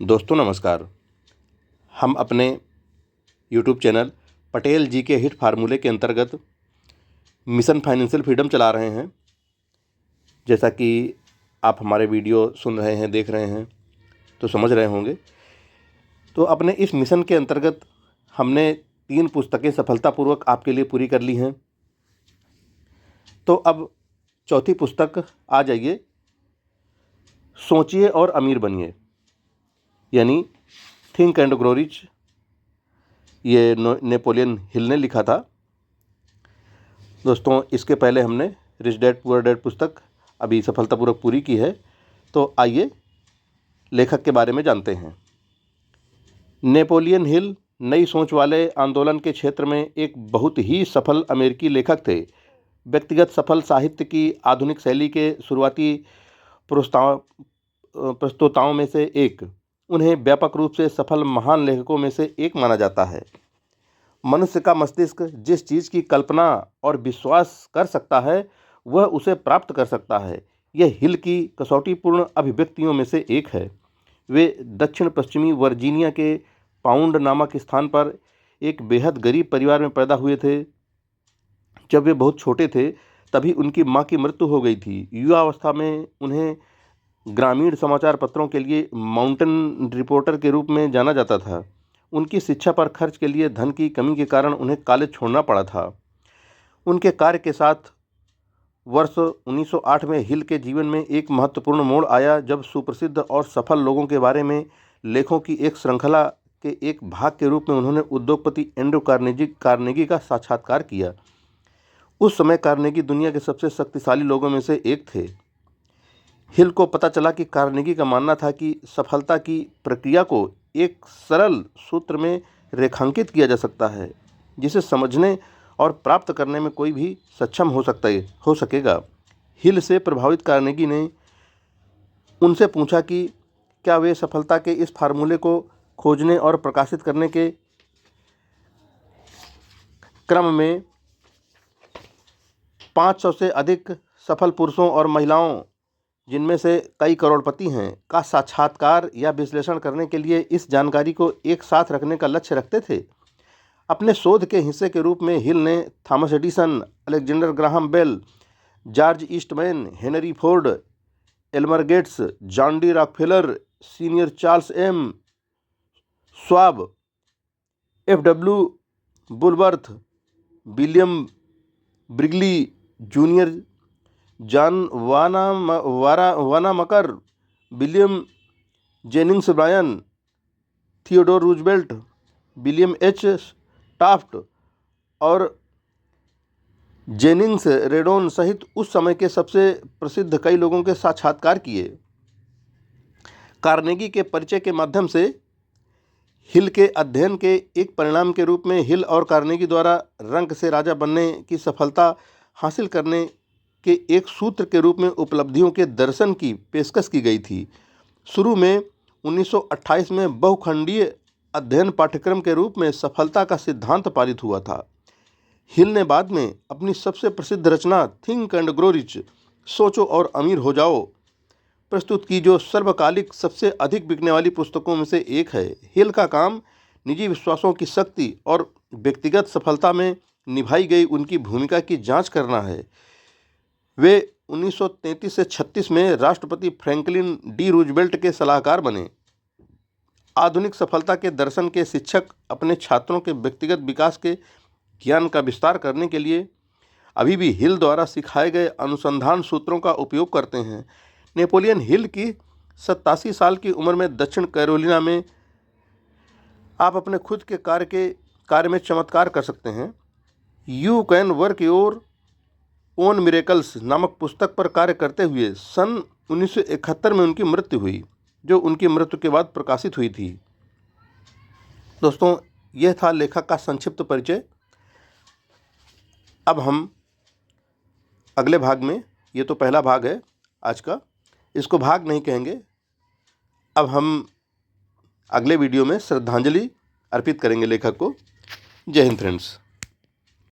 दोस्तों नमस्कार। हम अपने यूट्यूब चैनल पटेल जी के हिट फार्मूले के अंतर्गत मिशन फाइनेंशियल फ्रीडम चला रहे हैं। जैसा कि आप हमारे वीडियो सुन रहे हैं, देख रहे हैं तो समझ रहे होंगे। तो अपने इस मिशन के अंतर्गत हमने 3 पुस्तकें सफलतापूर्वक आपके लिए पूरी कर ली हैं। तो अब चौथी पुस्तक आ जाइए, सोचिए और अमीर बनिए, यानी थिंक एंड ग्रो रिच। ये नेपोलियन हिल ने लिखा था। दोस्तों इसके पहले हमने रिच डैड पुअर डैड पुस्तक अभी सफलतापूर्वक पूरी की है। तो आइए लेखक के बारे में जानते हैं। नेपोलियन हिल नई सोच वाले आंदोलन के क्षेत्र में एक बहुत ही सफल अमेरिकी लेखक थे। व्यक्तिगत सफल साहित्य की आधुनिक शैली के शुरुआती प्रस्तोताओं में से एक, उन्हें व्यापक रूप से सफल महान लेखकों में से एक माना जाता है। मनुष्य का मस्तिष्क जिस चीज़ की कल्पना और विश्वास कर सकता है वह उसे प्राप्त कर सकता है। यह हिल की कसौटीपूर्ण अभिव्यक्तियों में से एक है। वे दक्षिण पश्चिमी वर्जीनिया के पाउंड नामक स्थान पर एक बेहद गरीब परिवार में पैदा हुए थे। जब वे बहुत छोटे थे तभी उनकी मां की मृत्यु हो गई थी। युवावस्था में उन्हें ग्रामीण समाचार पत्रों के लिए माउंटेन रिपोर्टर के रूप में जाना जाता था। उनकी शिक्षा पर खर्च के लिए धन की कमी के कारण उन्हें कॉलेज छोड़ना पड़ा था। उनके कार्य के साथ वर्ष 1908 में हिल के जीवन में एक महत्वपूर्ण मोड़ आया, जब सुप्रसिद्ध और सफल लोगों के बारे में लेखों की एक श्रृंखला के एक भाग के रूप में उन्होंने उद्योगपति एंड्रू कार्नेगी का साक्षात्कार किया। उस समय कार्नेगी दुनिया के सबसे शक्तिशाली लोगों में से एक थे। हिल को पता चला कि कार्नेगी का मानना था कि सफलता की प्रक्रिया को एक सरल सूत्र में रेखांकित किया जा सकता है, जिसे समझने और प्राप्त करने में कोई भी सक्षम हो सकेगा। हिल से प्रभावित कार्नेगी ने उनसे पूछा कि क्या वे सफलता के इस फार्मूले को खोजने और प्रकाशित करने के क्रम में 500 से अधिक सफल पुरुषों और महिलाओं, जिनमें से कई करोड़पति हैं, का साक्षात्कार या विश्लेषण करने के लिए इस जानकारी को एक साथ रखने का लक्ष्य रखते थे। अपने शोध के हिस्से के रूप में हिल ने Thomas Edison, Alexander Graham Bell, George Eastman, Henry Ford, Elmer Gates, John D Rockefeller senior, Charles M Schwab, F W. Woolworth, William Wrigley junior, John Wanamaker, William Jennings Bryan, Theodore Roosevelt, William H. Taft और Jennings रेडोन सहित उस समय के सबसे प्रसिद्ध कई लोगों के साक्षात्कार किए। कार्नेगी के परिचय के माध्यम से हिल के अध्ययन के एक परिणाम के रूप में हिल और कार्नेगी द्वारा रंक से राजा बनने की सफलता हासिल करने के एक सूत्र के रूप में उपलब्धियों के दर्शन की पेशकश की गई थी। शुरू में 1928 में बहुखंडीय अध्ययन पाठ्यक्रम के रूप में सफलता का सिद्धांत पारित हुआ था। हिल ने बाद में अपनी सबसे प्रसिद्ध रचना थिंक एंड ग्रो रिच, सोचो और अमीर हो जाओ, प्रस्तुत की, जो सर्वकालिक सबसे अधिक बिकने वाली पुस्तकों में से एक है। हिल का काम निजी विश्वासों की शक्ति और व्यक्तिगत सफलता में निभाई गई उनकी भूमिका की जांच करना है। वे 1933 से 36 में राष्ट्रपति फ्रैंकलिन डी रूजवेल्ट के सलाहकार बने। आधुनिक सफलता के दर्शन के शिक्षक अपने छात्रों के व्यक्तिगत विकास के ज्ञान का विस्तार करने के लिए अभी भी हिल द्वारा सिखाए गए अनुसंधान सूत्रों का उपयोग करते हैं। नेपोलियन हिल की 87 साल की उम्र में दक्षिण कैरोलिना में आप अपने खुद के कार्य में चमत्कार कर सकते हैं। You can work your own miracles नामक पुस्तक पर कार्य करते हुए सन 1971 में उनकी मृत्यु हुई, जो उनकी मृत्यु के बाद प्रकाशित हुई थी। दोस्तों यह था लेखक का संक्षिप्त परिचय। अब हम अगले भाग में, ये तो पहला भाग है आज का, इसको भाग नहीं कहेंगे। अब हम अगले वीडियो में श्रद्धांजलि अर्पित करेंगे लेखक को। जय हिंद फ्रेंड्स।